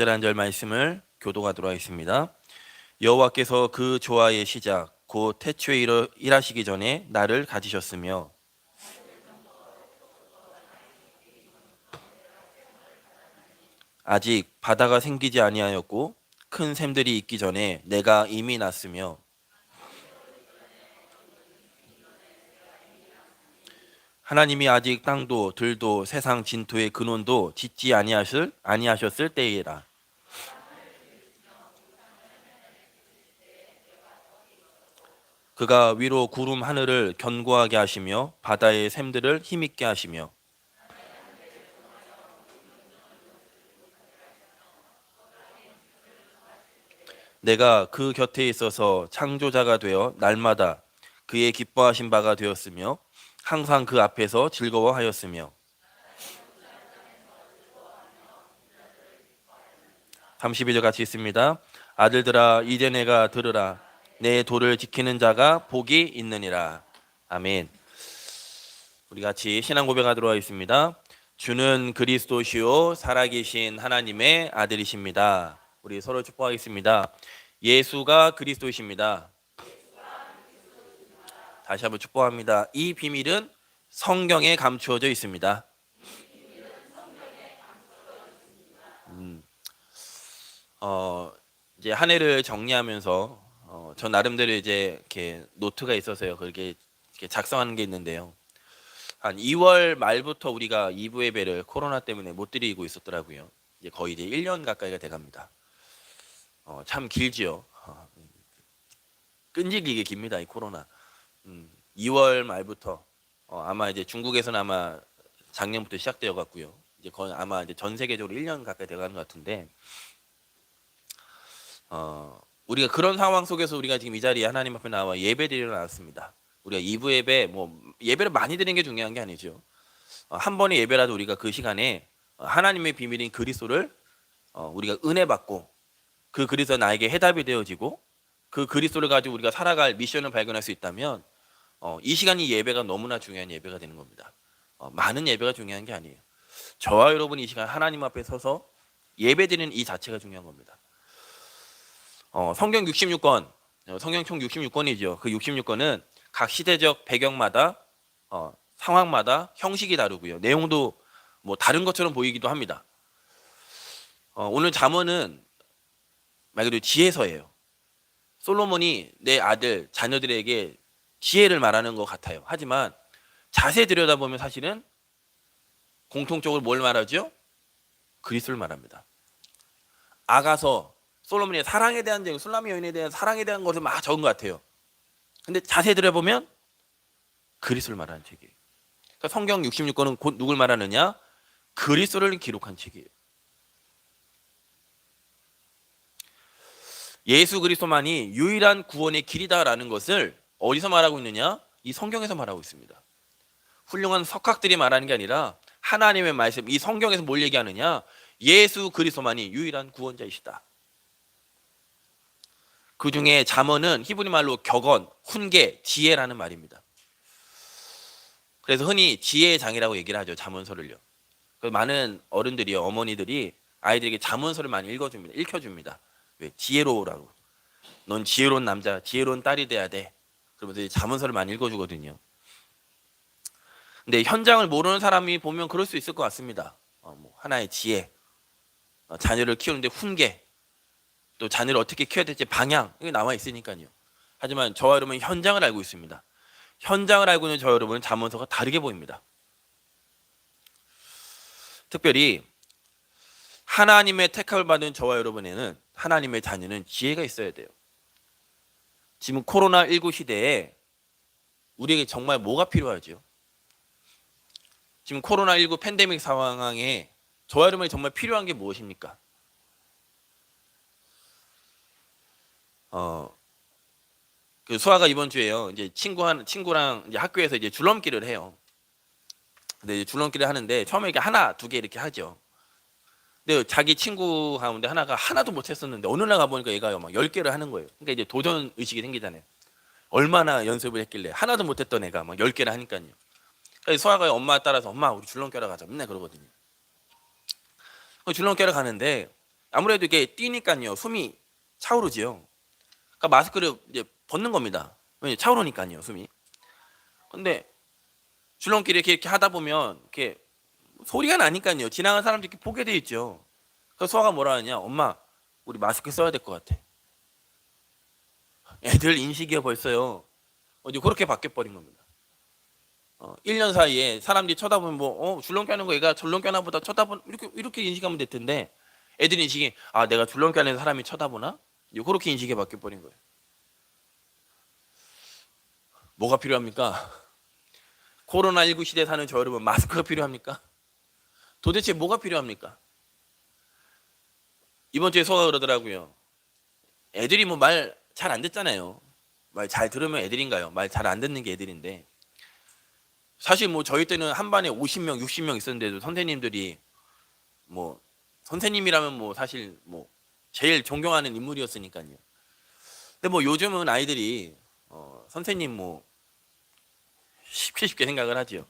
한 절 말씀을 교독하도록 하겠습니다. 여호와께서 그 조화의 시작 곧 태초에 일하시기 전에 나를 가지셨으며 아직 바다가 생기지 아니하였고 큰 샘들이 있기 전에 내가 이미 났으며 하나님이 아직 땅도 들도 세상 진토의 근원도 짓지 아니하셨을 때이라. 그가 위로 구름 하늘을 견고하게 하시며 바다의 샘들을 힘있게 하시며 내가 그 곁에 있어서 창조자가 되어 날마다 그의 기뻐하신 바가 되었으며 항상 그 앞에서 즐거워하였으며 32절 같이 있습니다. 아들들아 이제 내가 들으라 내 도를 지키는 자가 복이 있느니라. 아멘. 우리 같이 신앙 고백하도록 하겠습니다. 주는 그리스도시요 살아계신 하나님의 아들이십니다. 우리 서로 축복하겠습니다. 예수가 그리스도이십니다. 다시 한번 축복합니다. 이 비밀은 성경에 감추어져 있습니다. 이제 한 해를 정리하면서 저 나름대로 이제 이렇게 노트가 있어서요. 그렇게 작성하는 게 있는데요. 한 2월 말부터 우리가 2부 예배를 코로나 때문에 못 드리고 있었더라고요. 이제 거의 이제 1년 가까이가 돼갑니다. 참 길지요. 끈질기게 깁니다. 이 코로나. 2월 말부터 아마 이제 중국에서는 아마 작년부터 시작되어 갔고요. 이제 거의 아마 이제 전 세계적으로 1년 가까이 돼가는 것 같은데 우리가 그런 상황 속에서 우리가 지금 이 자리에 하나님 앞에 나와 예배드리러 나왔습니다. 우리가 2부 예배 뭐 예배를 많이 드리는 게 중요한 게 아니죠. 한 번의 예배라도 우리가 그 시간에 하나님의 비밀인 그리스도를 우리가 은혜 받고 그 그리스도 나에게 해답이 되어지고 그 그리스도를 가지고 우리가 살아갈 미션을 발견할 수 있다면 이 시간이 예배가 너무나 중요한 예배가 되는 겁니다. 많은 예배가 중요한 게 아니에요. 저와 여러분이 이 시간 하나님 앞에 서서 예배드리는 이 자체가 중요한 겁니다. 성경 66권, 성경 총 66권이죠. 그 66권은 각 시대적 배경마다 상황마다 형식이 다르고요. 내용도 뭐 다른 것처럼 보이기도 합니다. 오늘 잠언은 말 그대로 지혜서예요. 솔로몬이 내 아들, 자녀들에게 지혜를 말하는 것 같아요. 하지만 자세히 들여다보면 사실은 공통적으로 뭘 말하죠? 그리스도를 말합니다. 아가서, 솔로몬의 사랑에 대한 내용, 술람의 여인에 대한 사랑에 대한 것을 막 적은 것 같아요. 근데 자세히 들여보면 그리스도를 말하는 책이에요. 그러니까 성경 66권은 곧 누굴 말하느냐? 그리스도를 기록한 책이에요. 예수 그리스도만이 유일한 구원의 길이다라는 것을 어디서 말하고 있느냐? 이 성경에서 말하고 있습니다. 훌륭한 석학들이 말하는 게 아니라 하나님의 말씀, 이 성경에서 뭘 얘기하느냐? 예수 그리스도만이 유일한 구원자이시다. 그 중에 잠언은 히브리 말로 격언, 훈계, 지혜라는 말입니다. 그래서 흔히 지혜의 장이라고 얘기를 하죠. 잠언서를요. 많은 어른들이요, 어머니들이 아이들에게 잠언서를 많이 읽혀줍니다. 왜? 지혜로우라고. 넌 지혜로운 남자, 지혜로운 딸이 돼야 돼. 그러면서 잠언서를 많이 읽어주거든요. 근데 현장을 모르는 사람이 보면 그럴 수 있을 것 같습니다. 뭐 하나의 지혜, 자녀를 키우는데 훈계, 또 자녀를 어떻게 키워야 될지 방향, 이게 나와 있으니까요. 하지만 저와 여러분은 현장을 알고 있습니다. 현장을 알고 있는 저와 여러분은 잠언서가 다르게 보입니다. 특별히 하나님의 택함을 받은 저와 여러분에는 하나님의 자녀는 지혜가 있어야 돼요. 지금 코로나19 시대에 우리에게 정말 뭐가 필요하죠? 지금 코로나19 팬데믹 상황에 저와 여러분이 정말 필요한 게 무엇입니까? 그 수아가 이번 주에요. 이제 친구랑 이제 학교에서 이제 줄넘기를 해요. 근데 이제 줄넘기를 하는데 처음에 이렇게 하나, 두 개 이렇게 하죠. 근데 자기 친구 가운데 하나가 하나도 못했었는데 어느 날 가보니까 얘가요 막 10개를 하는 거예요. 그러니까 이제 도전 의식이 생기잖아요. 얼마나 연습을 했길래 하나도 못했던 애가 막 10개를 하니까요. 그래서 수아가 엄마 따라서 엄마 우리 줄넘기 하러 가자 맨날 그러거든요. 줄넘기 하러 가는데 아무래도 이게 뛰니까요 숨이 차오르지요. 그러니까 마스크를 이제 벗는 겁니다. 왜냐 차오르니까요 숨이. 근데 줄넘기 이렇게 하다 보면 이렇게 소리가 나니까요 지나가는 사람들이 이렇게 보게 돼 있죠. 그래서 소아가 뭐라 하냐, 엄마 우리 마스크 써야 될 것 같아. 애들 인식이 벌써요 이제 그렇게 바뀌어 버린 겁니다. 1년 사이에 사람들이 쳐다보면 뭐 줄넘기 하는 거 얘가 줄넘기 하나 보다 쳐다보는 이렇게 인식하면 될 텐데, 애들 인식이 아 내가 줄넘기 하는 사람이 쳐다보나? 이제 그렇게 인식이 바뀌어 버린 거예요. 뭐가 필요합니까? 코로나19 시대에 사는 저 여러분, 마스크가 필요합니까? 도대체 뭐가 필요합니까? 이번 주에 소아가 그러더라고요. 애들이 뭐 말 잘 안 듣잖아요. 말 잘 들으면 애들인가요? 말 잘 안 듣는 게 애들인데, 사실 뭐 저희 때는 한 반에 50명, 60명 있었는데도 선생님들이 뭐 선생님이라면 뭐 사실 뭐 제일 존경하는 인물이었으니까요. 근데 뭐 요즘은 아이들이 선생님 뭐 쉽게 생각을 하지요.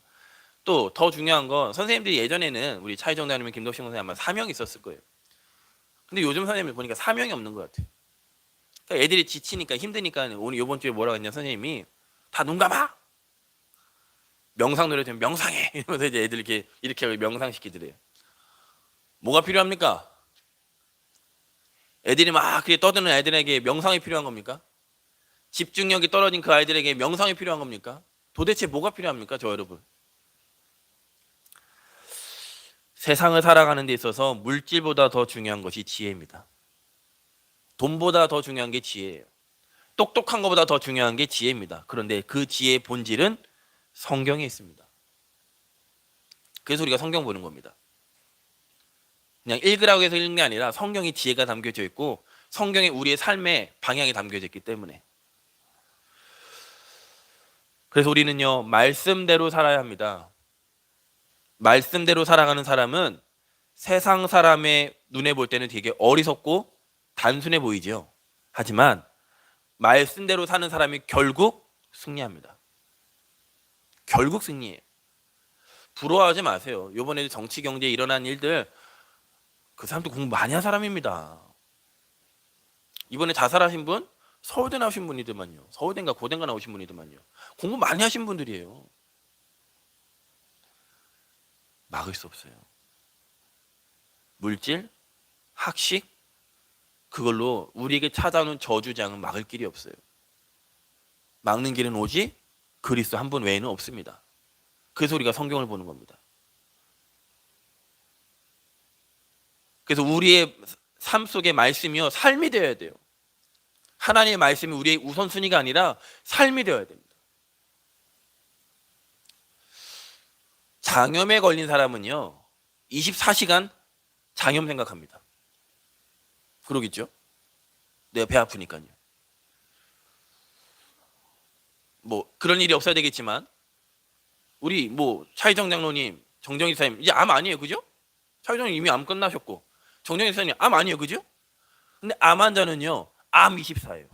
또 더 중요한 건 선생님들이 예전에는 우리 차희정 대학님, 김덕신 선생님 아마 4명 있었을 거예요. 근데 요즘 선생님을 보니까 4명이 없는 것 같아요. 그러니까 애들이 지치니까 힘드니까 오늘 이번 주에 뭐라고 했냐, 선생님이 다 눈 감아. 명상 노래 좀 명상해 이러면서 이제 애들 이렇게 명상시키더래요. 뭐가 필요합니까? 애들이 막 그렇게 떠드는 애들에게 명상이 필요한 겁니까? 집중력이 떨어진 그 아이들에게 명상이 필요한 겁니까? 도대체 뭐가 필요합니까, 저 여러분? 세상을 살아가는 데 있어서 물질보다 더 중요한 것이 지혜입니다. 돈보다 더 중요한 게 지혜예요. 똑똑한 것보다 더 중요한 게 지혜입니다. 그런데 그 지혜의 본질은 성경에 있습니다. 그래서 우리가 성경 보는 겁니다. 그냥 읽으라고 해서 읽는 게 아니라 성경에 지혜가 담겨져 있고 성경에 우리의 삶의 방향이 담겨져 있기 때문에. 그래서 우리는요 말씀대로 살아야 합니다. 말씀대로 살아가는 사람은 세상 사람의 눈에 볼 때는 되게 어리석고 단순해 보이죠. 하지만 말씀대로 사는 사람이 결국 승리합니다. 결국 승리해요. 부러워하지 마세요. 이번에 정치 경제에 일어난 일들, 그 사람도 공부 많이 한 사람입니다. 이번에 자살하신 분 서울대 나오신 분이더만요. 서울대인가 고대인가 나오신 분이더만요. 공부 많이 하신 분들이에요. 막을 수 없어요. 물질, 학식, 그걸로 우리에게 찾아오는 저주장은 막을 길이 없어요. 막는 길은 오직 그리스도 한 분 외에는 없습니다. 그래서 우리가 성경을 보는 겁니다. 그래서 우리의 삶 속의 말씀이요 삶이 되어야 돼요. 하나님의 말씀이 우리의 우선순위가 아니라 삶이 되어야 됩니다. 장염에 걸린 사람은요 24시간 장염 생각합니다. 그러겠죠? 내가 배 아프니까요. 뭐 그런 일이 없어야 되겠지만 우리 뭐 차희정 장로님, 정정희 사님 이제 암 아니에요, 그죠? 차희정님 이미 암 끝나셨고 정정희 사님 암 아니에요, 그죠? 근데 암 환자는요 암 24예요.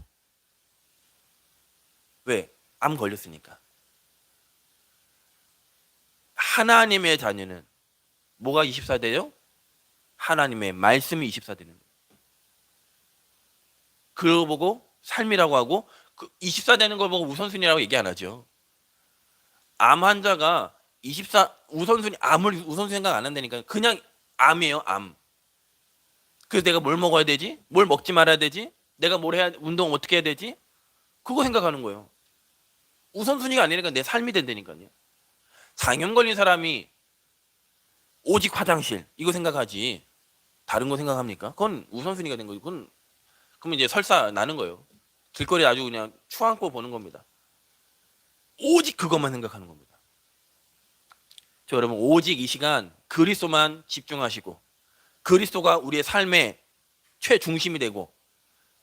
왜? 암 걸렸으니까. 하나님의 자녀는 뭐가 24 돼요? 하나님의 말씀이 24 되는 거예요. 그걸 보고 삶이라고 하고 그 24 되는 걸 보고 우선순위라고 얘기 안 하죠. 암 환자가 24 우선순위, 암을 우선순위 생각 안 한다니까. 그냥 암이에요, 암. 그래서 내가 뭘 먹어야 되지? 뭘 먹지 말아야 되지? 내가 뭘 해야, 운동 어떻게 해야 되지? 그거 생각하는 거예요. 우선순위가 아니니까 내 삶이 된다니까요. 장염 걸린 사람이 오직 화장실 이거 생각하지 다른 거 생각합니까? 그건 우선순위가 된 거죠. 그건 그러면 이제 설사 나는 거예요. 길거리 아주 그냥 추 안고 보는 겁니다. 오직 그것만 생각하는 겁니다. 저 여러분 오직 이 시간 그리스도만 집중하시고 그리스도가 우리의 삶의 최중심이 되고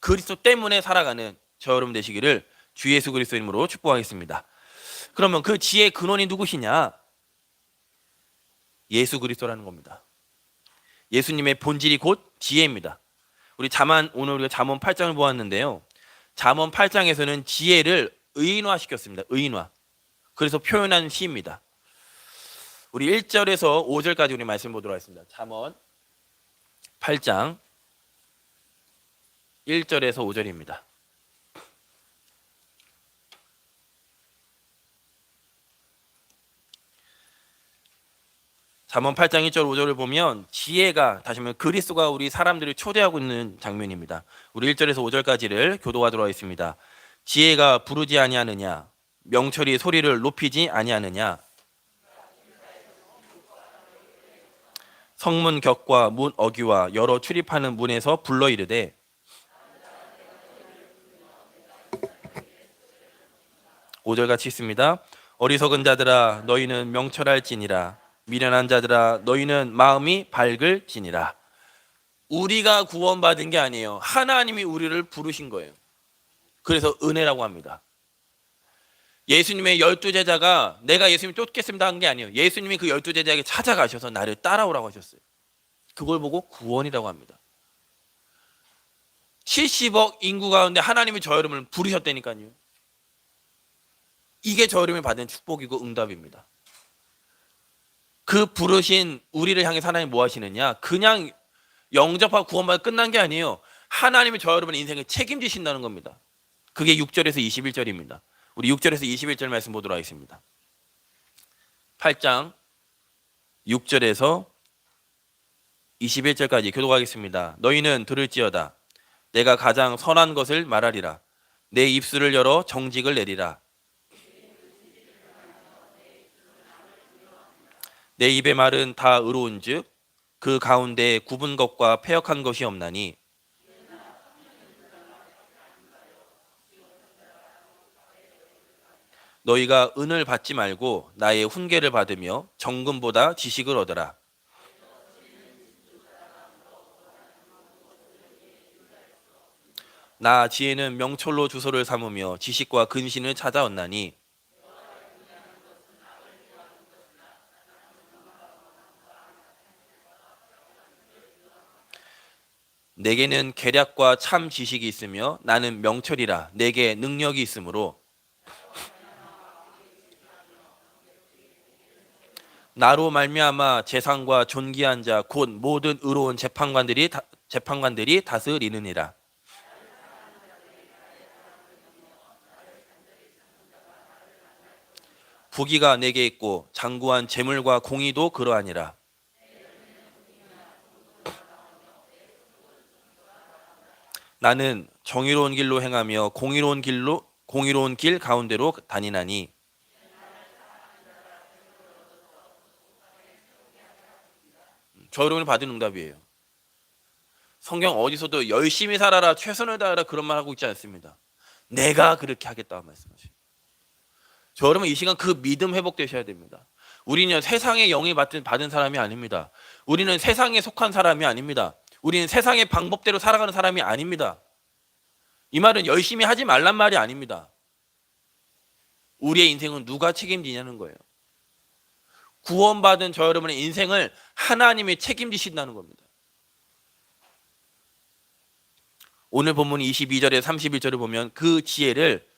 그리스도 때문에 살아가는 저 여러분 되시기를 주 예수 그리스도 이름으로 축복하겠습니다. 그러면 그 지혜의 근원이 누구시냐? 예수 그리스도라는 겁니다. 예수님의 본질이 곧 지혜입니다. 우리 오늘 우리가 잠언 8장을 보았는데요. 잠언 8장에서는 지혜를 의인화시켰습니다. 의인화. 그래서 표현한 시입니다. 우리 1절에서 5절까지 우리 말씀 보도록 하겠습니다. 잠언 8장 1절에서 5절입니다. 잠언 8장 1절 5절을 보면 지혜가, 다시 말하면 그리스도가 우리 사람들을 초대하고 있는 장면입니다. 우리 1절에서 5절까지를 교도하도록 하겠습니다. 지혜가 부르지 아니하느냐, 명철이 소리를 높이지 아니하느냐, 성문 격과 문 어귀와 여러 출입하는 문에서 불러 이르되, 5절 같이 있습니다. 어리석은 자들아 너희는 명철할지니라, 미련한 자들아 너희는 마음이 밝을지니라. 우리가 구원받은 게 아니에요. 하나님이 우리를 부르신 거예요. 그래서 은혜라고 합니다. 예수님의 12제자가 내가 예수님 쫓겠습니다 한 게 아니에요. 예수님이 그 12제자에게 찾아가셔서 나를 따라오라고 하셨어요. 그걸 보고 구원이라고 합니다. 70억 인구 가운데 하나님이 저 여러분을 부르셨다니까요. 이게 저 여러분이 받은 축복이고 응답입니다. 그 부르신 우리를 향해 하나님 뭐 하시느냐? 그냥 영접하고 구원받아 끝난 게 아니에요. 하나님이 저 여러분의 인생을 책임지신다는 겁니다. 그게 6절에서 21절입니다. 우리 6절에서 21절 말씀 보도록 하겠습니다. 8장 6절에서 21절까지 교독하겠습니다. 너희는 들을지어다. 내가 가장 선한 것을 말하리라. 내 입술을 열어 정직을 내리라. 내 입의 말은 다 의로운즉 그 가운데 굽은 것과 패역한 것이 없나니, 너희가 은을 받지 말고 나의 훈계를 받으며 정금보다 지식을 얻으라. 나 지혜는 명철로 주소를 삼으며 지식과 근신을 찾아왔나니, 내게는 계략과 참 지식이 있으며 나는 명철이라. 내게 능력이 있으므로 나로 말미암아 재상과 존귀한 자 곧 모든 의로운 재판관들이 다스리느니라. 부귀가 내게 있고 장구한 재물과 공의도 그러하니라. 나는 정의로운 길로 행하며 공의로운 길 가운데로 다니나니, 저 여러분이 받은 응답이에요. 성경 어디서도 열심히 살아라, 최선을 다하라 그런 말 하고 있지 않습니다. 내가 그렇게 하겠다고 말씀하셔요. 저 여러분 이 시간 그 믿음 회복되셔야 됩니다. 우리는 세상의 영이 받은 사람이 아닙니다. 우리는 세상에 속한 사람이 아닙니다. 우리는 세상의 방법대로 살아가는 사람이 아닙니다. 이 말은 열심히 하지 말란 말이 아닙니다. 우리의 인생은 누가 책임지냐는 거예요. 구원받은 저 여러분의 인생을 하나님이 책임지신다는 겁니다. 오늘 본문 22절에 31절을 보면 그 지혜를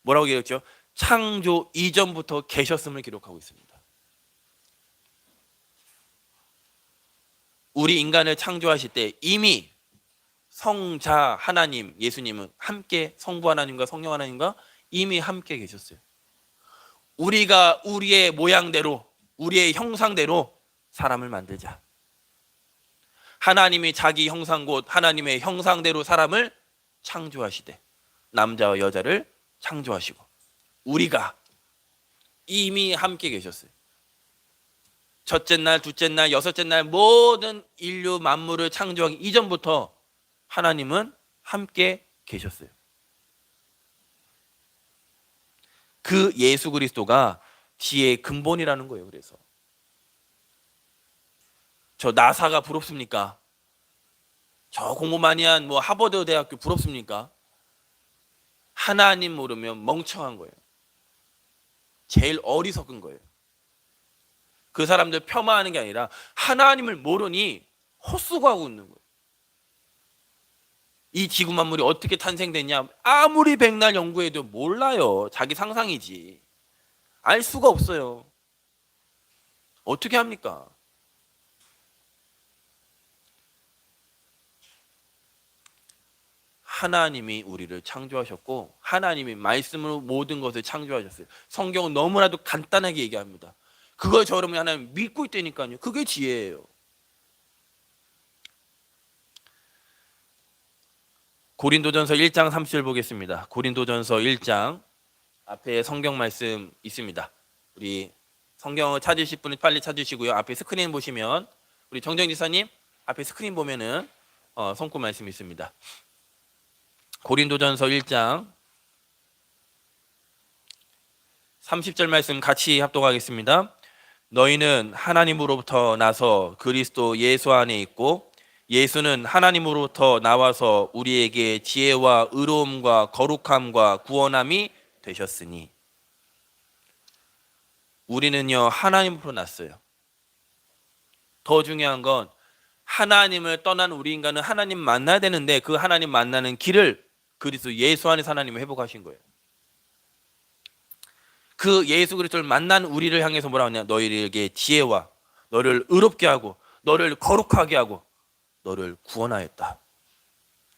뭐라고 기록했죠? 창조 이전부터 계셨음을 기록하고 있습니다. 우리 인간을 창조하실 때 이미 성자 하나님, 예수님은 함께 성부 하나님과 성령 하나님과 이미 함께 계셨어요. 우리가 우리의 모양대로, 우리의 형상대로 사람을 만들자. 하나님이 자기 형상 곧 하나님의 형상대로 사람을 창조하시되 남자와 여자를 창조하시고 우리가 이미 함께 계셨어요. 첫째 날, 둘째 날, 여섯째 날 모든 인류 만물을 창조하기 이전부터 하나님은 함께 계셨어요. 그 예수 그리스도가 지혜의 근본이라는 거예요. 그래서 저 나사가 부럽습니까? 저 공부 많이 한 뭐 하버드 대학교 부럽습니까? 하나님 모르면 멍청한 거예요. 제일 어리석은 거예요. 그 사람들 폄하하는 게 아니라 하나님을 모르니 헛수고하고 있는 거예요. 이 지구 만물이 어떻게 탄생됐냐? 아무리 백날 연구해도 몰라요. 자기 상상이지. 알 수가 없어요. 어떻게 합니까? 하나님이 우리를 창조하셨고 하나님이 말씀으로 모든 것을 창조하셨어요. 성경은 너무나도 간단하게 얘기합니다. 그걸 저 여러분이 하나님 믿고 있다니까요. 그게 지혜예요. 고린도전서 1장 30절 보겠습니다. 고린도전서 1장 앞에 성경 말씀 있습니다. 우리 성경을 찾으실 분은 빨리 찾으시고요. 앞에 스크린 보시면 우리 정정 지사님 앞에 스크린 보면은 성구 말씀 있습니다. 고린도전서 1장 30절 말씀 같이 합독하겠습니다. 너희는 하나님으로부터 나서 그리스도 예수 안에 있고 예수는 하나님으로부터 나와서 우리에게 지혜와 의로움과 거룩함과 구원함이 되셨으니 우리는요 하나님으로 났어요. 더 중요한 건 하나님을 떠난 우리 인간은 하나님 만나야 되는데 그 하나님 만나는 길을 그리스도 예수 안에서 하나님을 회복하신 거예요. 그 예수 그리스도를 만난 우리를 향해서 뭐라고 하냐, 너희에게 지혜와 너를 의롭게 하고 너를 거룩하게 하고 너를 구원하였다.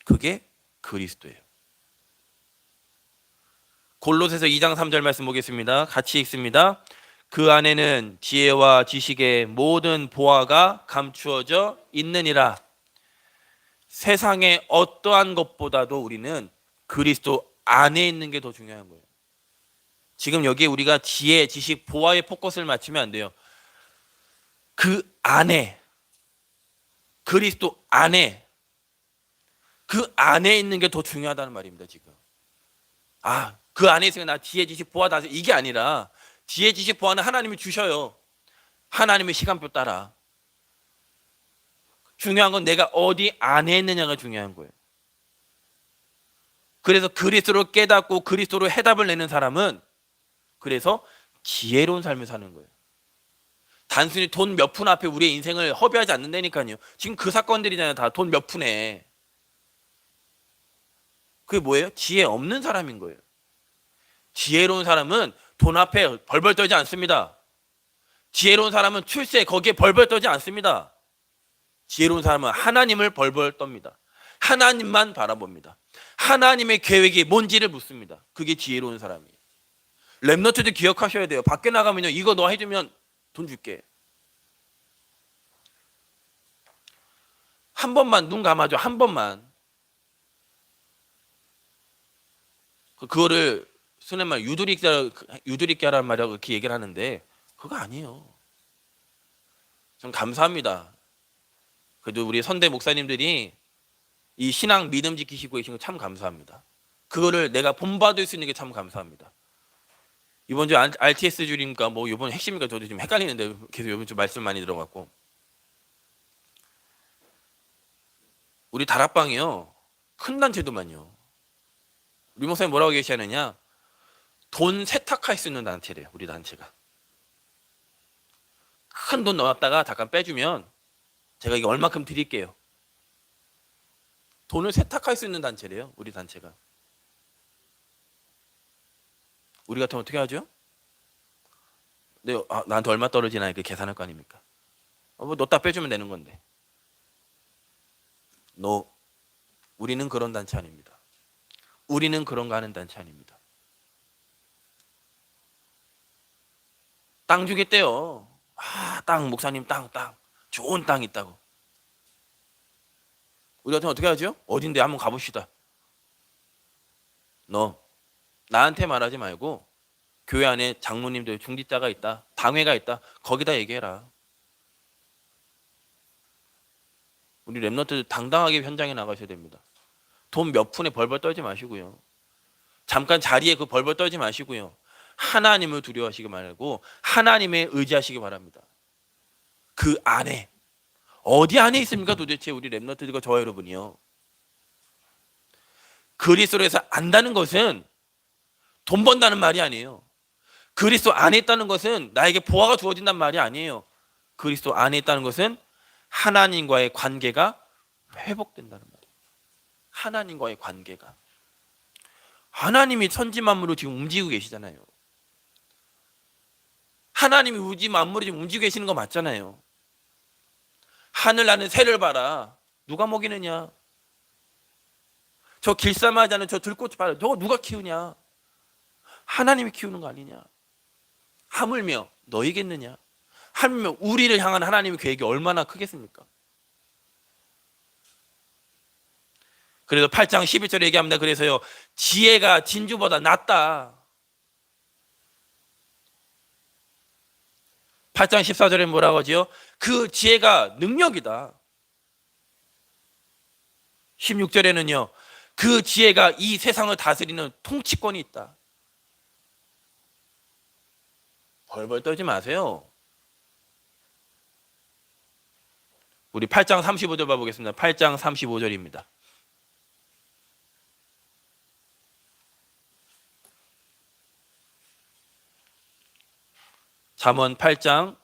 그게 그리스도예요. 골로새서 2장 3절 말씀 보겠습니다. 같이 읽습니다. 그 안에는 지혜와 지식의 모든 보화가 감추어져 있느니라. 세상의 어떠한 것보다도 우리는 그리스도 안에 있는 게 더 중요한 거예요. 지금 여기에 우리가 지혜, 지식, 보화에 포커스를 맞추면 안 돼요. 그 안에, 그리스도 안에, 그 안에 있는 게 더 중요하다는 말입니다. 지금 그 안에 있으면 나 지혜, 지식, 보화 다 이게 아니라 지혜, 지식, 보화는 하나님이 주셔요. 하나님의 시간표 따라. 중요한 건 내가 어디 안에 있느냐가 중요한 거예요. 그래서 그리스도를 깨닫고 그리스도로 해답을 내는 사람은 그래서 지혜로운 삶을 사는 거예요. 단순히 돈 몇 푼 앞에 우리의 인생을 허비하지 않는다니까요. 지금 그 사건들이잖아요. 다 돈 몇 푼에. 그게 뭐예요? 지혜 없는 사람인 거예요. 지혜로운 사람은 돈 앞에 벌벌 떨지 않습니다. 지혜로운 사람은 출세 거기에 벌벌 떨지 않습니다. 지혜로운 사람은 하나님을 벌벌 떱니다. 하나님만 바라봅니다. 하나님의 계획이 뭔지를 묻습니다. 그게 지혜로운 사람이에요. 랩너트도 기억하셔야 돼요. 밖에 나가면요, 이거 너 해주면 돈 줄게. 한 번만 눈 감아줘. 한 번만. 그거를 순한 말 유두리게 하라는 말이라고 그렇게 얘기를 하는데 그거 아니에요. 전 감사합니다. 그래도 우리 선대 목사님들이 이 신앙 믿음 지키시고 계신 거 참 감사합니다. 그거를 내가 본받을 수 있는 게 참 감사합니다. 이번 주 RTS 줄입니까? 뭐 이번 핵심입니까? 저도 좀 헷갈리는데 계속 이번 주 말씀 많이 들어갔고. 우리 다락방이요, 큰 단체도만요. 우리 목사님 뭐라고 계시느냐? 돈 세탁할 수 있는 단체래요. 우리 단체가. 큰 돈 넣었다가 잠깐 빼주면 제가 이게 얼마큼 드릴게요. 돈을 세탁할 수 있는 단체래요. 우리 단체가. 우리 같으면 어떻게 하죠? 네, 나한테 얼마 떨어지나 이렇게 계산할 거 아닙니까? 뭐 넣다 빼주면 되는 건데. 우리는 그런 단체 아닙니다. 우리는 그런 거 하는 단체 아닙니다. 땅 주겠대요. 땅, 목사님 땅 좋은 땅 있다고. 우리 같으면 어떻게 하죠? 어딘데 한번 가봅시다. 너 나한테 말하지 말고 교회 안에 장로님들, 중직자가 있다, 당회가 있다, 거기다 얘기해라. 우리 랩런트 당당하게 현장에 나가셔야 됩니다. 돈 몇 푼에 벌벌 떨지 마시고요. 잠깐 자리에 그 벌벌 떨지 마시고요. 하나님을 두려워하시기 말고 하나님에 의지하시기 바랍니다. 그 안에 어디 안에 있습니까? 도대체 우리 랩런트들과 저와 여러분이요. 그리스도에서 안다는 것은 돈 번다는 말이 아니에요. 그리스도 안에 있다는 것은 나에게 보화가 주어진다는 말이 아니에요. 그리스도 안에 있다는 것은 하나님과의 관계가 회복된다는 말이에요. 하나님과의 관계가. 하나님이 천지 만물을 지금 움직이고 계시잖아요. 하나님이 우주 만물을 지금 움직이고 계시는 거 맞잖아요. 하늘 나는 새를 봐라. 누가 먹이느냐? 저 길쌈하지 저 들꽃 봐라. 저거 누가 키우냐? 하나님이 키우는 거 아니냐? 하물며 너희겠느냐? 하물며 우리를 향한 하나님의 계획이 얼마나 크겠습니까? 그래서 8장 11절에 얘기합니다. 그래서요, 지혜가 진주보다 낫다. 8장 14절에 뭐라고 하죠? 그 지혜가 능력이다. 16절에는요, 그 지혜가 이 세상을 다스리는 통치권이 있다. 벌벌 떨지 마세요. 우리 8장 35절 봐보겠습니다. 8장 35절입니다. 잠언 8장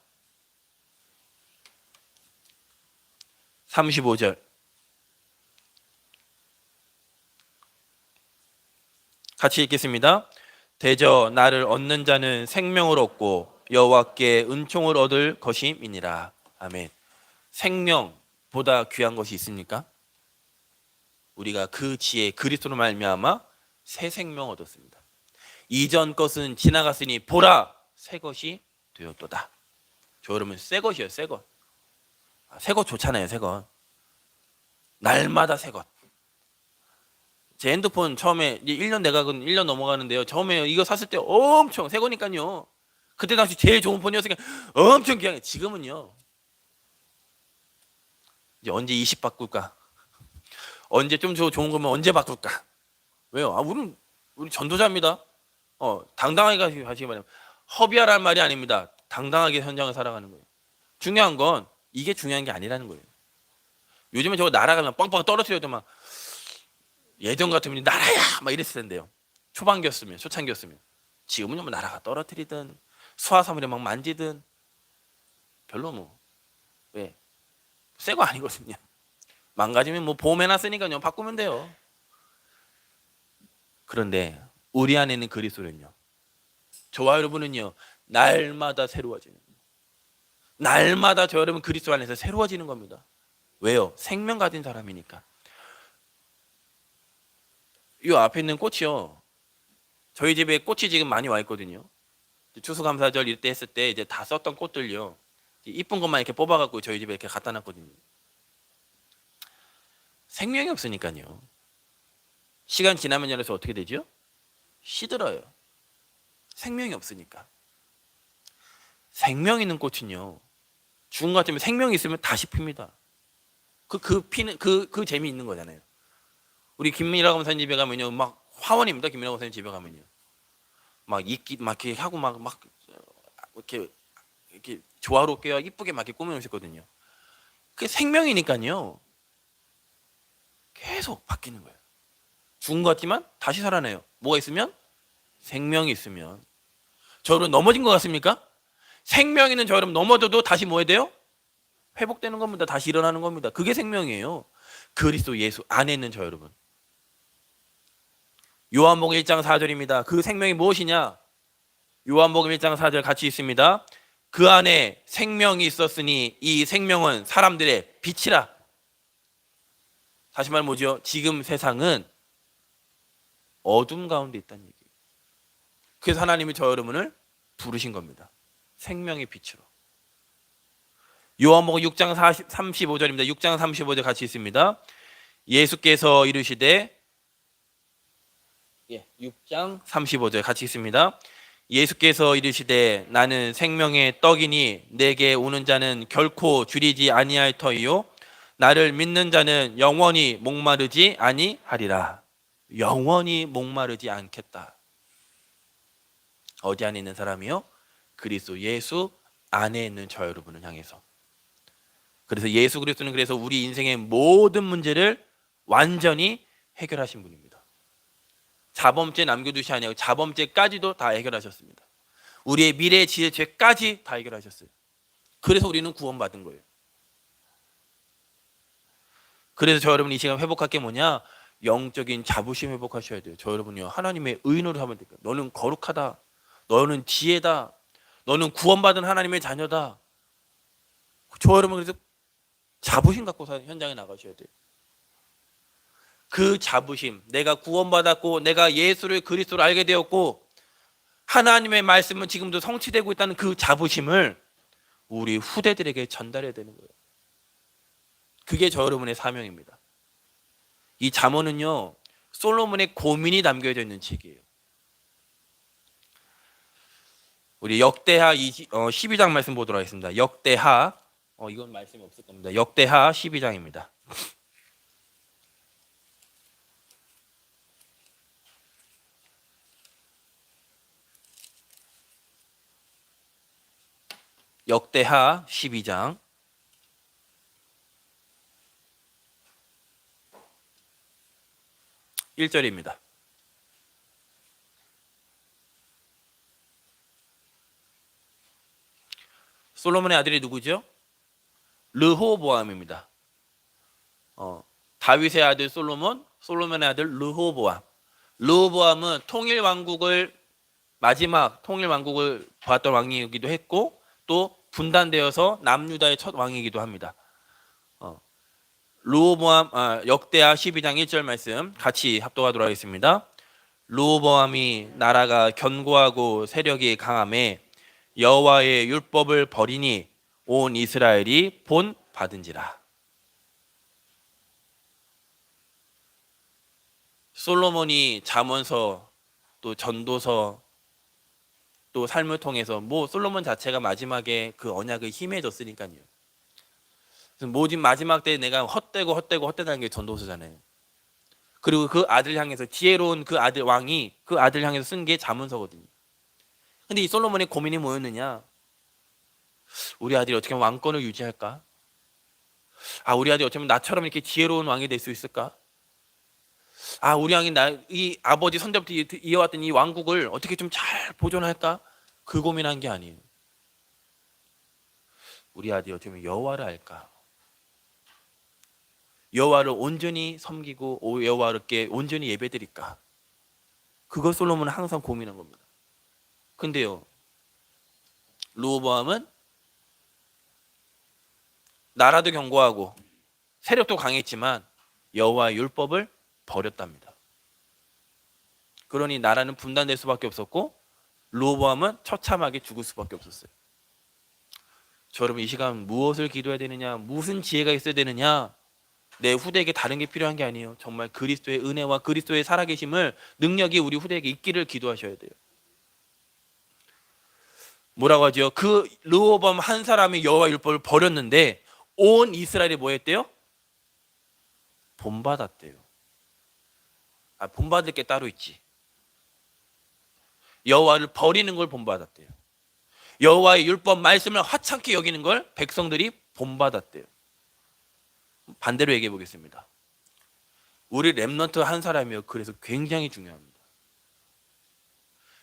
35절. 같이 읽겠습니다. 대저 나를 얻는 자는 생명을 얻고 여호와께 은총을 얻을 것임이니라. 아멘. 생명보다 귀한 것이 있습니까? 우리가 그 지혜 그리스도로 말미암아 새 생명 얻었습니다. 이전 것은 지나갔으니 보라 새 것이 되었도다. 저 여러분 새 것이에요. 새 것. 새 것 좋잖아요. 새 것. 날마다 새 것. 제 핸드폰 처음에 1년 내각은 1년 넘어가는데요. 처음에 이거 샀을 때 엄청 새 거니까요. 그때 당시 제일 좋은 폰이었으니까 엄청 귀하게. 지금은요. 이제 언제 20 바꿀까? 언제 좀 좋은 거면 언제 바꿀까? 왜요? 우리 전도자입니다. 당당하게 가시기 바랍니다. 허비하라는 말이 아닙니다. 당당하게 현장을 살아가는 거예요. 중요한 건 이게 중요한 게 아니라는 거예요. 요즘에 저거 날아가면 빵빵 떨어뜨려도 막 예전 같으면 나라야 막 이랬을 텐데요. 초반기였으면 초창기였으면 지금은 뭐 나라가 떨어뜨리든 수화사물에 막 만지든 별로 왜 새 거 아니거든요. 망가지면 뭐 보험해놨으니까요. 바꾸면 돼요. 그런데 우리 안에는 그리스도는요. 저와 여러분은요. 날마다 새로워지는 거예요. 날마다 저 여러분 그리스도 안에서 새로워지는 겁니다. 왜요? 생명 가진 사람이니까. 이 앞에 있는 꽃이요. 저희 집에 꽃이 지금 많이 와 있거든요. 추수감사절 이때 했을 때 이제 다 썼던 꽃들요. 이쁜 것만 이렇게 뽑아갖고 저희 집에 이렇게 갖다 놨거든요. 생명이 없으니까요. 시간 지나면 열어서 어떻게 되죠? 시들어요. 생명이 없으니까. 생명 있는 꽃은요. 죽은 것 같으면 생명이 있으면 다시 핍니다. 피는 그 재미 있는 거잖아요. 우리 김민희라고 검사님 집에 가면요, 막 화원입니다. 김민희라고 검사님 집에 가면요, 막 이끼 막 이렇게 하고 막 이렇게 조화롭게 이쁘게 막 이렇게 꾸며놓으셨거든요. 그게 생명이니까요. 계속 바뀌는 거예요. 죽은 것 같지만 다시 살아나요. 뭐가 있으면? 생명이 있으면. 저 여러분 넘어진 것 같습니까? 생명 있는 저 여러분 넘어져도 다시 뭐 해야 돼요? 회복되는 겁니다. 다시 일어나는 겁니다. 그게 생명이에요. 그리스도 예수 안에 있는 저 여러분. 요한복음 1장 4절입니다. 그 생명이 무엇이냐? 요한복음 1장 4절 같이 있습니다. 그 안에 생명이 있었으니 이 생명은 사람들의 빛이라. 다시 말하면 뭐죠? 지금 세상은 어둠 가운데 있다는 얘기예요. 그래서 하나님이 저 여러분을 부르신 겁니다. 생명의 빛으로. 요한복음 6장 35절입니다. 6장 35절 같이 있습니다. 예수께서 이르시되 6장 35절 같이 있습니다. 예수께서 이르시되 나는 생명의 떡이니 내게 오는 자는 결코 줄이지 아니할 터이요 나를 믿는 자는 영원히 목마르지 아니하리라. 영원히 목마르지 않겠다. 어디 안에 있는 사람이요? 그리스도 예수 안에 있는 저 여러분을 향해서. 그래서 예수 그리스도는 그래서 우리 인생의 모든 문제를 완전히 해결하신 분입니다. 자범죄 남겨두시 아니하고 자범죄까지도 다 해결하셨습니다. 우리의 미래 지혜 죄까지 다 해결하셨어요. 그래서 우리는 구원받은 거예요. 그래서 저 여러분 이 시간 회복할 게 뭐냐? 영적인 자부심 회복하셔야 돼요. 저 여러분이요, 하나님의 의인으로 하면 됩니다. 너는 거룩하다. 너는 지혜다. 너는 구원받은 하나님의 자녀다. 저 여러분 그래서 자부심 갖고 현장에 나가셔야 돼요. 그 자부심, 내가 구원받았고 내가 예수를 그리스도로 알게 되었고 하나님의 말씀은 지금도 성취되고 있다는 그 자부심을 우리 후대들에게 전달해야 되는 거예요. 그게 저 여러분의 사명입니다. 이 잠언은요, 솔로몬의 고민이 담겨져 있는 책이에요. 우리 역대하 12장 말씀 보도록 하겠습니다. 역대하, 이건 말씀이 없을 겁니다. 역대하 12장입니다. 역대하 12장 1절입니다. 솔로몬의 아들이 누구죠? 르호보암입니다. 다윗의 아들 솔로몬, 솔로몬의 아들 르호보암. 르호보암은 마지막 통일 왕국을 보았던 왕이기도 했고 또 분단되어서 남유다의 첫 왕이기도 합니다. 르호보암 역대하 12장 1절 말씀 같이 합독하도록 하겠습니다. 르호보암이 나라가 견고하고 세력이 강함에 여호와의 율법을 버리니 온 이스라엘이 본 받은지라. 솔로몬이 잠언서 또 전도서 또 삶을 통해서 솔로몬 자체가 마지막에 그 언약을 힘해줬으니까요. 모든 마지막 때 내가 헛되다는 게 전도서잖아요. 그리고 그 아들 향해서 지혜로운 그 아들 왕이 그 아들 향해서 쓴 게 잠언서거든요. 근데 이 솔로몬의 고민이 뭐였느냐? 우리 아들이 어떻게 하면 왕권을 유지할까? 우리 아들이 어쩌면 나처럼 이렇게 지혜로운 왕이 될 수 있을까? 우리 왕이 이 아버지 선조부터 이어왔던 이 왕국을 어떻게 좀 잘 보존할까? 그 고민한 게 아니에요. 우리 아들이 어쩌면 여호와를 알까? 여호와를 온전히 섬기고 여호와께 온전히 예배드릴까? 그걸 솔로몬은 항상 고민한 겁니다. 근데요, 르호보암은 나라도 견고하고 세력도 강했지만 여호와의 율법을 버렸답니다. 그러니 나라는 분단될 수밖에 없었고 르호보암은 처참하게 죽을 수밖에 없었어요. 저 여러분, 이 시간 무엇을 기도해야 되느냐, 무슨 지혜가 있어야 되느냐, 내 후대에게 다른 게 필요한 게 아니에요. 정말 그리스도의 은혜와 그리스도의 살아계심을 능력이 우리 후대에게 있기를 기도하셔야 돼요. 뭐라고 하죠? 그 르호보암 한 사람이 여호와 율법을 버렸는데 온 이스라엘이 뭐 했대요? 본받았대요. 본받을 게 따로 있지. 여호와를 버리는 걸 본받았대요. 여호와의 율법 말씀을 화창케 여기는 걸 백성들이 본받았대요. 반대로 얘기해 보겠습니다. 우리 렘넌트 한 사람이요, 그래서 굉장히 중요합니다.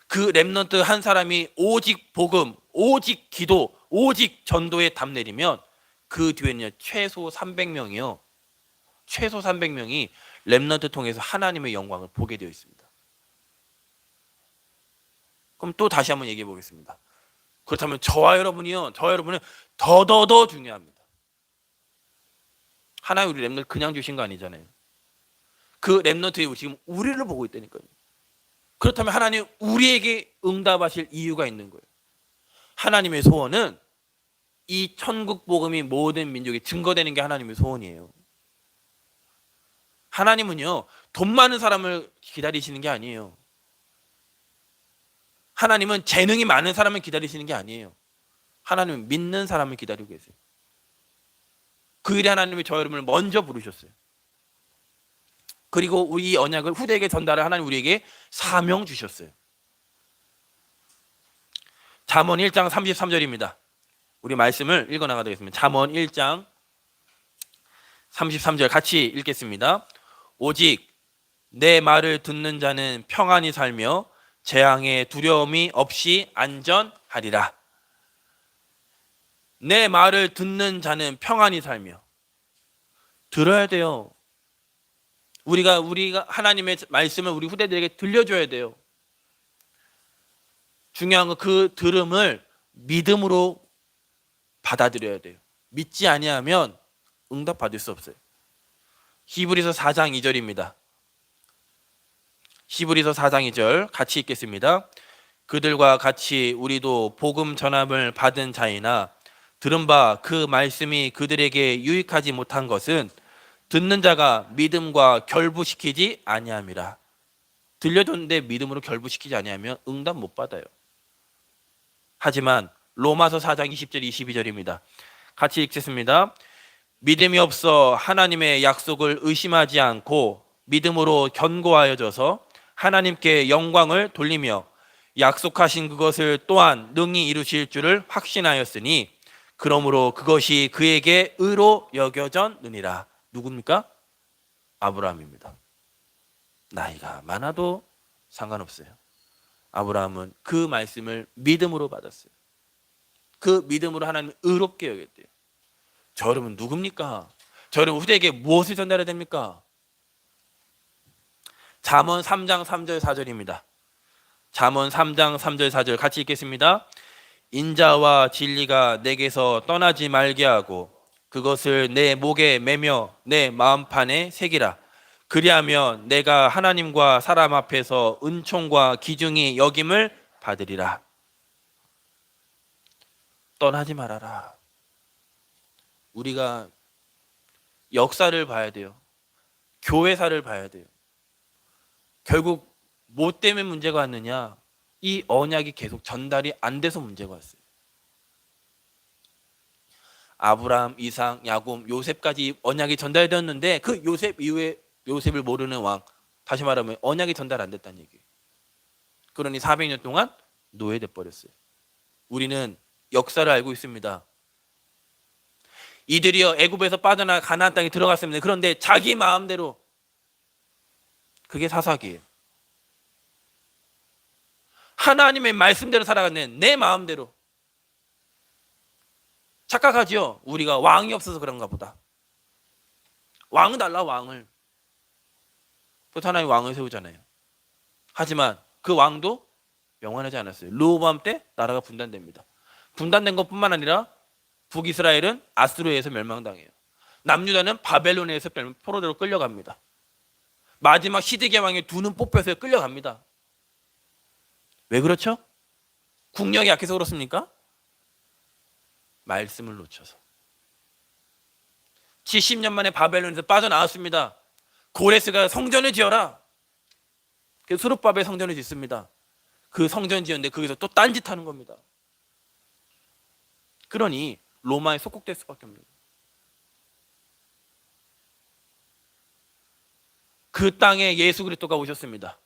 그 렘넌트 한 사람이 오직 복음, 오직 기도, 오직 전도에 답 내리면 그 뒤에는요 최소 300명이요. 최소 300명이 렘넌트 통해서 하나님의 영광을 보게 되어 있습니다. 그럼 또 다시 한번 얘기해 보겠습니다. 그렇다면 저와 여러분은 더더더 중요합니다. 하나님 우리 렘넌트 그냥 주신 거 아니잖아요. 그 렘넌트에 지금 우리를 보고 있다니까요. 그렇다면 하나님 우리에게 응답하실 이유가 있는 거예요. 하나님의 소원은 이 천국 복음이 모든 민족에 증거되는 게 하나님의 소원이에요. 하나님은요 돈 많은 사람을 기다리시는 게 아니에요. 하나님은 재능이 많은 사람을 기다리시는 게 아니에요. 하나님은 믿는 사람을 기다리고 계세요. 그 일에 하나님이 저 여러분을 먼저 부르셨어요. 그리고 우리 언약을 후대에게 전달할 하나님 우리에게 사명 주셨어요. 잠언 1장 33절입니다. 우리 말씀을 읽어나가도록 하겠습니다. 잠언 1장 33절 같이 읽겠습니다. 오직 내 말을 듣는 자는 평안히 살며 재앙의 두려움이 없이 안전하리라. 내 말을 듣는 자는 평안히 살며, 들어야 돼요. 우리가 하나님의 말씀을 우리 후대들에게 들려줘야 돼요. 중요한 건 그 들음을 믿음으로 받아들여야 돼요. 믿지 아니하면 응답 받을 수 없어요. 히브리서 4장 2절입니다. 히브리서 4장 2절 같이 읽겠습니다. 그들과 같이 우리도 복음 전함을 받은 자이나 들은 바 그 말씀이 그들에게 유익하지 못한 것은 듣는 자가 믿음과 결부시키지 아니함이라. 들려줬는데 믿음으로 결부시키지 아니하면 응답 못 받아요. 하지만 로마서 4장 20절 22절입니다. 같이 읽겠습니다. 믿음이 없어 하나님의 약속을 의심하지 않고 믿음으로 견고하여져서 하나님께 영광을 돌리며 약속하신 그것을 또한 능히 이루실 줄을 확신하였으니 그러므로 그것이 그에게 의로 여겨졌느니라. 누굽니까? 아브라함입니다. 나이가 많아도 상관없어요. 아브라함은 그 말씀을 믿음으로 받았어요. 그 믿음으로 하나님 의롭게 여겼대요. 저 여러분 누굽니까? 저 여러분 후대에게 무엇을 전달해야 됩니까? 잠언 3장 3절 4절입니다. 잠언 3장 3절 4절 같이 읽겠습니다. 인자와 진리가 내게서 떠나지 말게 하고 그것을 내 목에 매며 내 마음판에 새기라. 그리하면 내가 하나님과 사람 앞에서 은총과 기중이 여김을 받으리라. 떠나지 말아라. 우리가 역사를 봐야 돼요. 교회사를 봐야 돼요. 결국 뭐 때문에 문제가 왔느냐? 이 언약이 계속 전달이 안 돼서 문제가 왔어요. 아브라함, 이삭, 야곱, 요셉까지 언약이 전달되었는데 그 요셉 이후에 요셉을 모르는 왕, 다시 말하면 언약이 전달 안 됐다는 얘기예요. 그러니 400년 동안 노예돼 버렸어요. 우리는 역사를 알고 있습니다. 이들이여 애굽에서 빠져나 가나안 땅에 들어갔습니다. 그런데 자기 마음대로, 그게 사사기예요. 하나님의 말씀대로 살아가는 내 마음대로. 착각하죠. 우리가 왕이 없어서 그런가 보다. 왕을 달라, 왕을. 또 하나님 왕을 세우잖아요. 하지만 그 왕도 영원하지 않았어요. 르호보암 때 나라가 분단됩니다. 분단된 것뿐만 아니라 북이스라엘은 아수르에서 멸망당해요. 남유다는 바벨론에서 포로대로 끌려갑니다. 마지막 시드기야 왕의 두 눈 뽑혀서 끌려갑니다. 왜 그렇죠? 국력이 약해서 그렇습니까? 말씀을 놓쳐서. 70년 만에 바벨론에서 빠져나왔습니다. 고레스가 성전을 지어라. 그래서 스룹바벨 성전을 짓습니다. 그 성전 지었는데 거기서 또 딴짓하는 겁니다. 그러니 로마에 속국될 수밖에 없는 거예요. 그 땅에 예수 그리스도가 오셨습니다.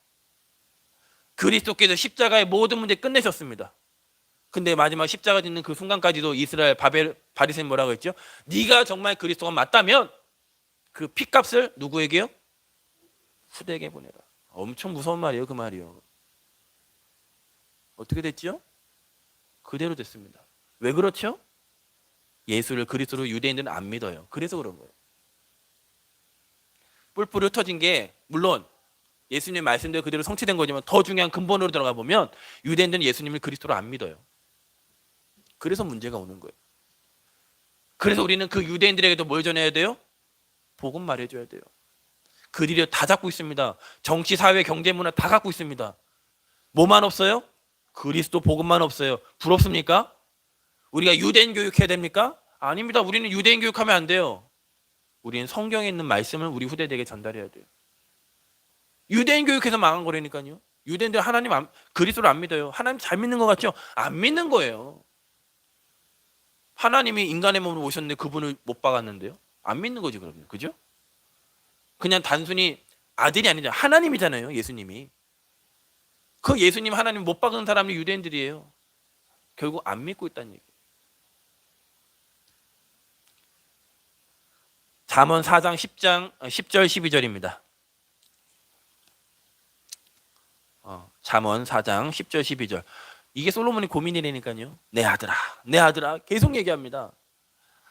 그리스도께서 십자가의 모든 문제 끝내셨습니다. 근데 마지막 십자가 짓는 그 순간까지도 이스라엘 바리새인 뭐라고 했죠? 네가 정말 그리스도가 맞다면 그 핏값을 누구에게요? 후대에게 보내라. 엄청 무서운 말이에요. 그 말이요. 어떻게 됐죠? 그대로 됐습니다. 왜 그렇죠? 예수를 그리스도로 유대인들은 안 믿어요. 그래서 그런 거예요. 뿔뿔이 흩어진 게 물론 예수님 말씀대로 그대로 성취된 거지만 더 중요한 근본으로 들어가 보면 유대인들은 예수님을 그리스도로 안 믿어요. 그래서 문제가 오는 거예요. 그래서 우리는 그 유대인들에게도 뭘 전해야 돼요? 복음 말해줘야 돼요. 그들이 다 잡고 있습니다. 정치, 사회, 경제, 문화 다 갖고 있습니다. 뭐만 없어요? 그리스도 복음만 없어요. 부럽습니까? 우리가 유대인 교육해야 됩니까? 아닙니다. 우리는 유대인 교육하면 안 돼요. 우리는 성경에 있는 말씀을 우리 후대들에게 전달해야 돼요. 유대인 교육해서 망한 거라니까요. 유대인들 하나님 그리스도를 안 믿어요. 하나님 잘 믿는 것 같죠? 안 믿는 거예요. 하나님이 인간의 몸으로 오셨는데 그분을 못 박았는데요. 안 믿는 거지 그러면. 그죠? 그냥 단순히 아들이 아니죠. 하나님이잖아요. 예수님이. 그 예수님 하나님 못 박은 사람이 유대인들이에요. 결국 안 믿고 있다는 얘기예요. 잠언 4장 10절 12절입니다. 잠언 4장 10절 12절. 이게 솔로몬이 고민이라니까요. 내 아들아, 내 아들아 계속 얘기합니다.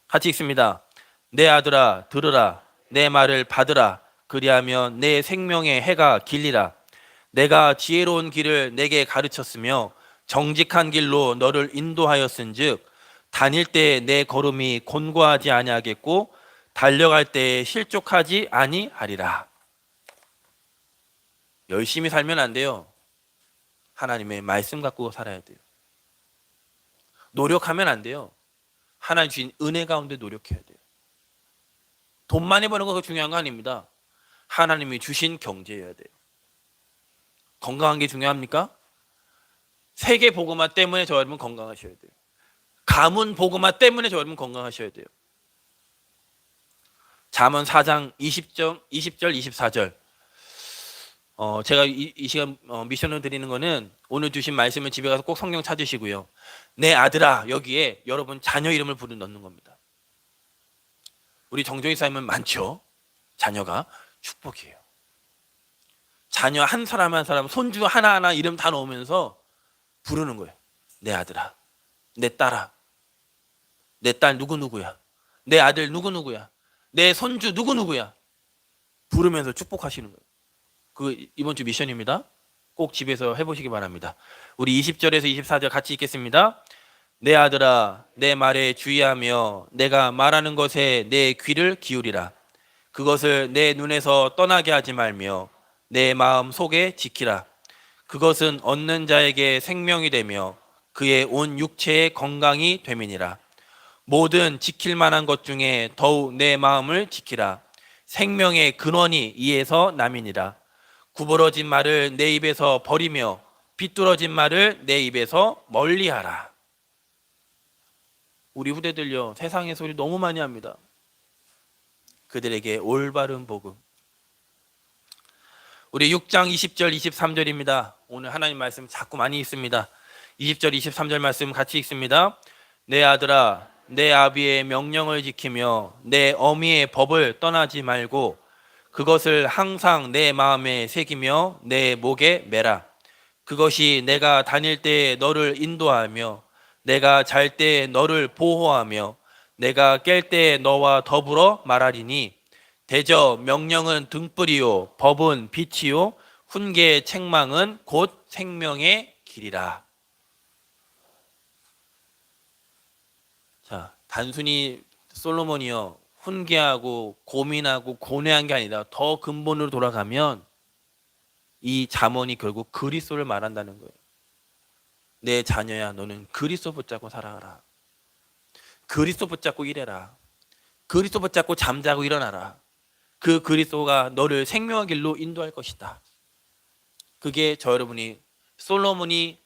같이 읽습니다. 내 아들아 들으라, 내 말을 받으라. 그리하면 내 생명의 해가 길리라. 내가 지혜로운 길을 내게 가르쳤으며 정직한 길로 너를 인도하였은즉 다닐 때 내 걸음이 곤고하지 아니하겠고 달려갈 때 실족하지 아니하리라. 열심히 살면 안 돼요. 하나님의 말씀 갖고 살아야 돼요. 노력하면 안 돼요. 하나님 주신 은혜 가운데 노력해야 돼요. 돈 많이 버는 거 중요한 거 아닙니다. 하나님이 주신 경제여야 돼요. 건강한 게 중요합니까? 세계 복음화 때문에 저 여러분 건강하셔야 돼요. 가문 복음화 때문에 저 여러분 건강하셔야 돼요. 잠언 4장 20절 24절. 제가 이 시간 미션을 드리는 거는 오늘 주신 말씀을 집에 가서 꼭 성경 찾으시고요. 내 아들아, 여기에 여러분 자녀 이름을 넣는 겁니다. 우리 정종이 쌓이면 많죠. 자녀가 축복이에요. 자녀 한 사람 한 사람, 손주 하나하나 이름 다 넣으면서 부르는 거예요. 내 아들아, 내 딸아, 내 딸 누구누구야, 내 아들 누구누구야, 내 손주 누구누구야, 부르면서 축복하시는 거예요. 그 이번 주 미션입니다. 꼭 집에서 해보시기 바랍니다. 우리 20절에서 24절 같이 읽겠습니다. 내 아들아, 내 말에 주의하며 내가 말하는 것에 내 귀를 기울이라. 그것을 내 눈에서 떠나게 하지 말며 내 마음 속에 지키라. 그것은 얻는 자에게 생명이 되며 그의 온 육체의 건강이 됨이니라. 모든 지킬 만한 것 중에 더욱 내 마음을 지키라. 생명의 근원이 이에서 남이니라. 구부러진 말을 내 입에서 버리며 비뚤어진 말을 내 입에서 멀리하라. 우리 후대들요, 세상의 소리 너무 많이 합니다. 그들에게 올바른 복음. 우리 6장 20절 23절입니다. 오늘 하나님 말씀 자꾸 많이 읽습니다. 20절 23절 말씀 같이 읽습니다. 내 아들아, 내 아비의 명령을 지키며 내 어미의 법을 떠나지 말고 그것을 항상 내 마음에 새기며 내 목에 매라. 그것이 내가 다닐 때에 너를 인도하며 내가 잘 때에 너를 보호하며 내가 깰 때에 너와 더불어 말하리니 대저 명령은 등불이요 법은 빛이요 훈계의 책망은 곧 생명의 길이라. 자, 단순히 솔로몬이요 훈계하고 고민하고 고뇌한 게 아니라 더 근본으로 돌아가면 이 잠언이 결국 그리스도를 말한다는 거예요. 내 자녀야, 너는 그리스도 붙잡고 살아가라. 그리스도 붙잡고 일해라. 그리스도 붙잡고 잠자고 일어나라. 그 그리스도가 너를 생명의 길로 인도할 것이다. 그게 저 여러분이 솔로몬이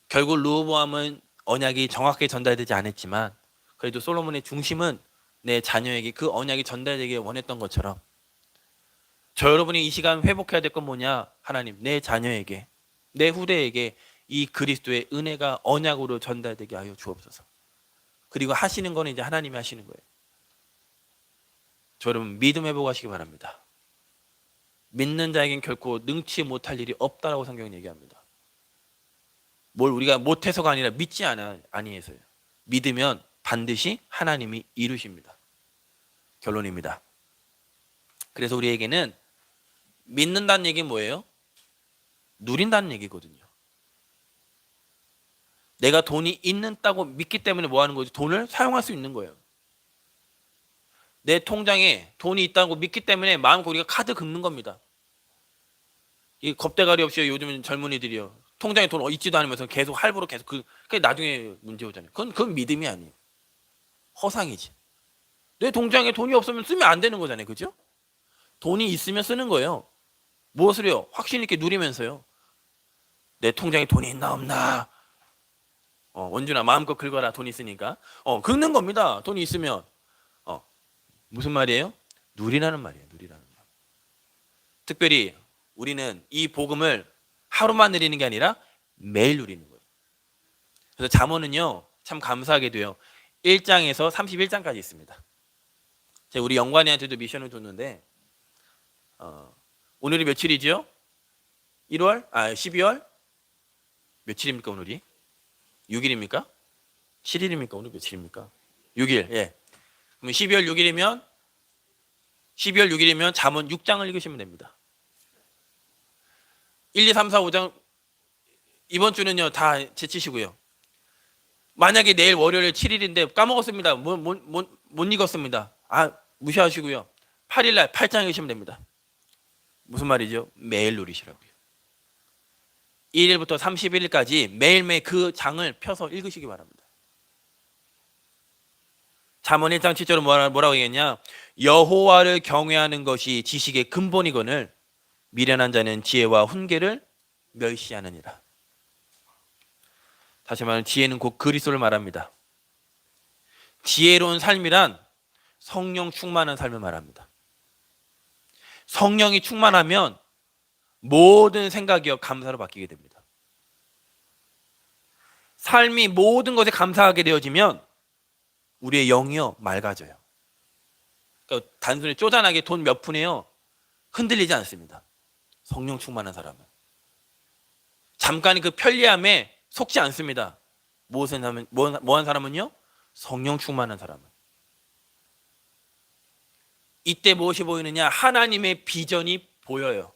결국 르호보암은 언약이 정확하게 전달되지 않았지만 그래도 솔로몬의 중심은 내 자녀에게 그 언약이 전달되길 원했던 것처럼 저 여러분이 이 시간 회복해야 될 건 뭐냐? 하나님, 내 자녀에게, 내 후대에게 이 그리스도의 은혜가 언약으로 전달되게 하여 주옵소서. 그리고 하시는 건 이제 하나님이 하시는 거예요. 저 여러분 믿음 회복하시기 바랍니다. 믿는 자에겐 결코 능치 못할 일이 없다라고 성경은 얘기합니다. 뭘 우리가 못해서가 아니라 믿지 아니해서요. 믿으면 반드시 하나님이 이루십니다. 결론입니다. 그래서 우리에게는 믿는다는 얘기는 뭐예요? 누린다는 얘기거든요. 내가 돈이 있다고 믿기 때문에 뭐 하는 거지? 돈을 사용할 수 있는 거예요. 내 통장에 돈이 있다고 믿기 때문에 마음껏 우리가 카드 긁는 겁니다. 이 겁대가리 없이 요즘 젊은이들이요. 통장에 돈 있지도 않으면서 계속 할부로 계속 그게 나중에 문제 오잖아요. 그건 믿음이 아니에요. 허상이지. 내 통장에 돈이 없으면 쓰면 안 되는 거잖아요. 그죠? 돈이 있으면 쓰는 거예요. 무엇을요? 확신 있게 누리면서요. 내 통장에 돈이 있나 없나? 원준아 마음껏 긁어라. 돈 있으니까. 긁는 겁니다. 돈이 있으면. 무슨 말이에요? 누리라는 말이에요. 누리라는 말. 특별히 우리는 이 복음을 하루만 누리는 게 아니라 매일 누리는 거예요. 그래서 잠언은요 참 감사하게도요 1장에서 31장까지 있습니다. 제가 우리 영관이한테도 미션을 줬는데 오늘이 며칠이죠? 12월? 며칠입니까 오늘이? 6일입니까? 7일입니까? 오늘 며칠입니까? 6일. 예. 그럼 12월 6일이면 잠언 6장을 읽으시면 됩니다. 1, 2, 3, 4, 5장 이번 주는요 다 제치시고요. 만약에 내일 월요일 7일인데 까먹었습니다. 못 읽었습니다. 무시하시고요. 8일날 8장 읽으시면 됩니다. 무슨 말이죠? 매일 누리시라고요. 1일부터 31일까지 매일매일 그 장을 펴서 읽으시기 바랍니다. 잠언 1장 7절은 뭐라고 얘기했냐? 여호와를 경외하는 것이 지식의 근본이거늘 미련한 자는 지혜와 훈계를 멸시하느니라. 다시 말하면 지혜는 곧 그리스도를 말합니다. 지혜로운 삶이란 성령 충만한 삶을 말합니다. 성령이 충만하면 모든 생각이요 감사로 바뀌게 됩니다. 삶이 모든 것에 감사하게 되어지면 우리의 영이요 맑아져요. 그러니까 단순히 쪼잔하게 돈 몇 푼에요 흔들리지 않습니다. 성령 충만한 사람은 잠깐의 그 편리함에 속지 않습니다. 뭐한 사람은요? 성령 충만한 사람은. 이때 무엇이 보이느냐? 하나님의 비전이 보여요.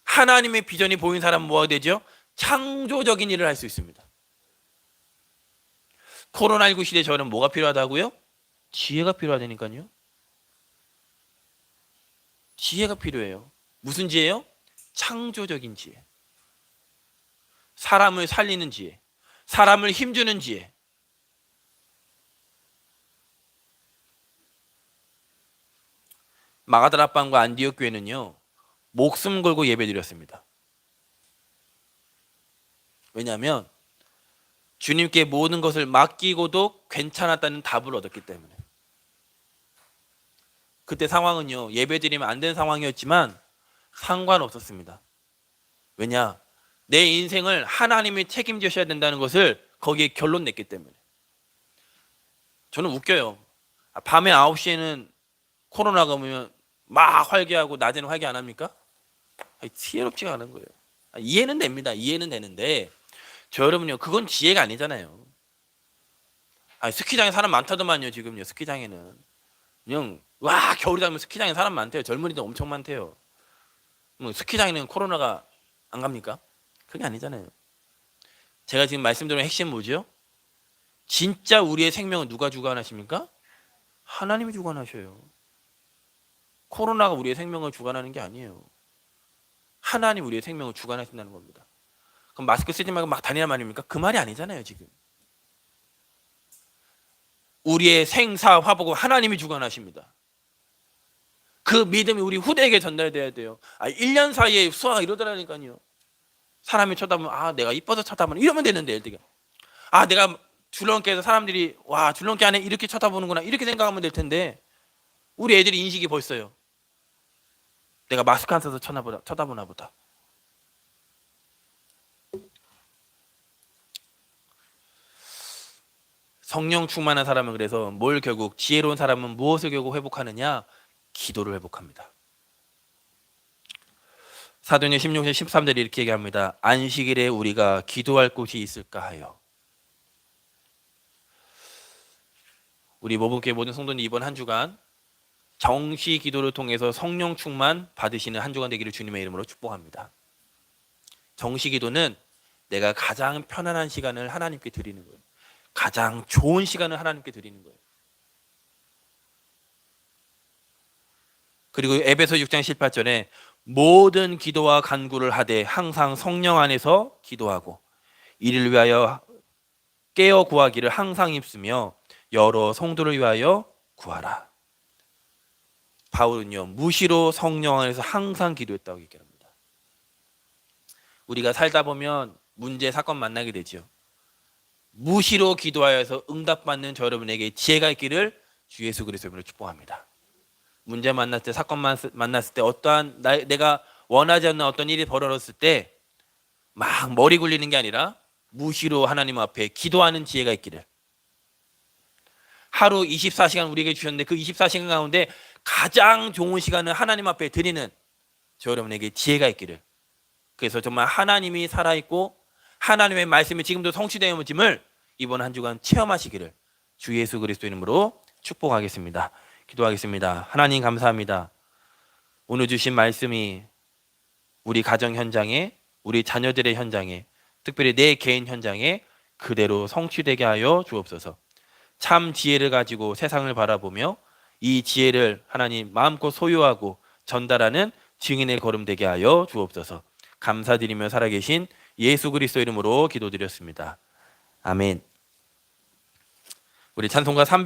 하나님의 비전이 보인 사람은 뭐가 되죠? 창조적인 일을 할 수 있습니다. 코로나19 시대에 저는 뭐가 필요하다고요? 지혜가 필요하다니까요. 지혜가 필요해요. 무슨 지혜요? 창조적인 지혜. 사람을 살리는 지혜, 사람을 힘주는 지혜. 마가다락방과 안디옥 교회는요 목숨 걸고 예배드렸습니다. 왜냐하면 주님께 모든 것을 맡기고도 괜찮았다는 답을 얻었기 때문에. 그때 상황은요 예배드리면 안 되는 상황이었지만 상관없었습니다. 왜냐? 내 인생을 하나님이 책임지셔야 된다는 것을 거기에 결론 냈기 때문에. 저는 웃겨요. 밤에 9시에는 코로나가 오면 막 활개하고 낮에는 활개 안 합니까? 지혜롭지가 않은 거예요. 이해는 됩니다. 이해는 되는데 저 여러분요 그건 지혜가 아니잖아요. 스키장에 사람 많다더만요. 지금요 스키장에는 그냥 와 겨울이 되면 스키장에 사람 많대요. 젊은이들 엄청 많대요. 스키장에는 코로나가 안 갑니까? 그게 아니잖아요. 제가 지금 말씀드린 핵심 뭐죠? 진짜 우리의 생명은 누가 주관하십니까? 하나님이 주관하셔요. 코로나가 우리의 생명을 주관하는 게 아니에요. 하나님 우리의 생명을 주관하신다는 겁니다. 그럼 마스크 쓰지 말고 막 다니란 말입니까? 그 말이 아니잖아요. 지금 우리의 생사 화복은 하나님이 주관하십니다. 그 믿음이 우리 후대에게 전달돼야 돼요. 1년 사이에 수화가 이러더라니까요. 사람이 쳐다보면 내가 이뻐서 쳐다보는 이러면 되는데 내가 줄넘기 해서 사람들이 와 줄넘기 안에 이렇게 쳐다보는구나 이렇게 생각하면 될 텐데 우리 애들이 인식이 벌써요. 내가 마스크 안 써서 쳐다보나 보다. 성령 충만한 사람은 그래서 뭘 결국 지혜로운 사람은 무엇을 결국 회복하느냐? 기도를 회복합니다. 사도행전 16장 13절에 이렇게 얘기합니다. 안식일에 우리가 기도할 곳이 있을까 하여. 우리 모범교회 모든 성도님 이번 한 주간 정시 기도를 통해서 성령 충만 받으시는 한 주간 되기를 주님의 이름으로 축복합니다. 정시 기도는 내가 가장 편안한 시간을 하나님께 드리는 거예요. 가장 좋은 시간을 하나님께 드리는 거예요. 그리고 에베소 6장 18절에 모든 기도와 간구를 하되 항상 성령 안에서 기도하고 이를 위하여 깨어 구하기를 항상 힘쓰며 여러 성도를 위하여 구하라. 바울은요 무시로 성령 안에서 항상 기도했다고 얘기합니다. 우리가 살다 보면 문제 사건 만나게 되죠. 무시로 기도하여서 응답받는 저 여러분에게 지혜가 있기를 주 예수 그리스도로 축복합니다. 문제 만났을 때 사건 만났을 때 어떠한 내가 원하지 않는 어떤 일이 벌어졌을 때 막 머리 굴리는 게 아니라 무시로 하나님 앞에 기도하는 지혜가 있기를. 하루 24시간 우리에게 주셨는데 그 24시간 가운데 가장 좋은 시간을 하나님 앞에 드리는 저 여러분에게 지혜가 있기를. 그래서 정말 하나님이 살아있고 하나님의 말씀이 지금도 성취되어짐을 이번 한 주간 체험하시기를 주 예수 그리스도 이름으로 축복하겠습니다. 기도하겠습니다. 하나님 감사합니다. 오늘 주신 말씀이 우리 가정 현장에 우리 자녀들의 현장에 특별히 내 개인 현장에 그대로 성취되게 하여 주옵소서. 참 지혜를 가지고 세상을 바라보며 이 지혜를 하나님 마음껏 소유하고 전달하는 증인의 걸음 되게 하여 주옵소서. 감사드리며 살아계신 예수 그리스도 이름으로 기도드렸습니다. 아멘. 우리 찬송가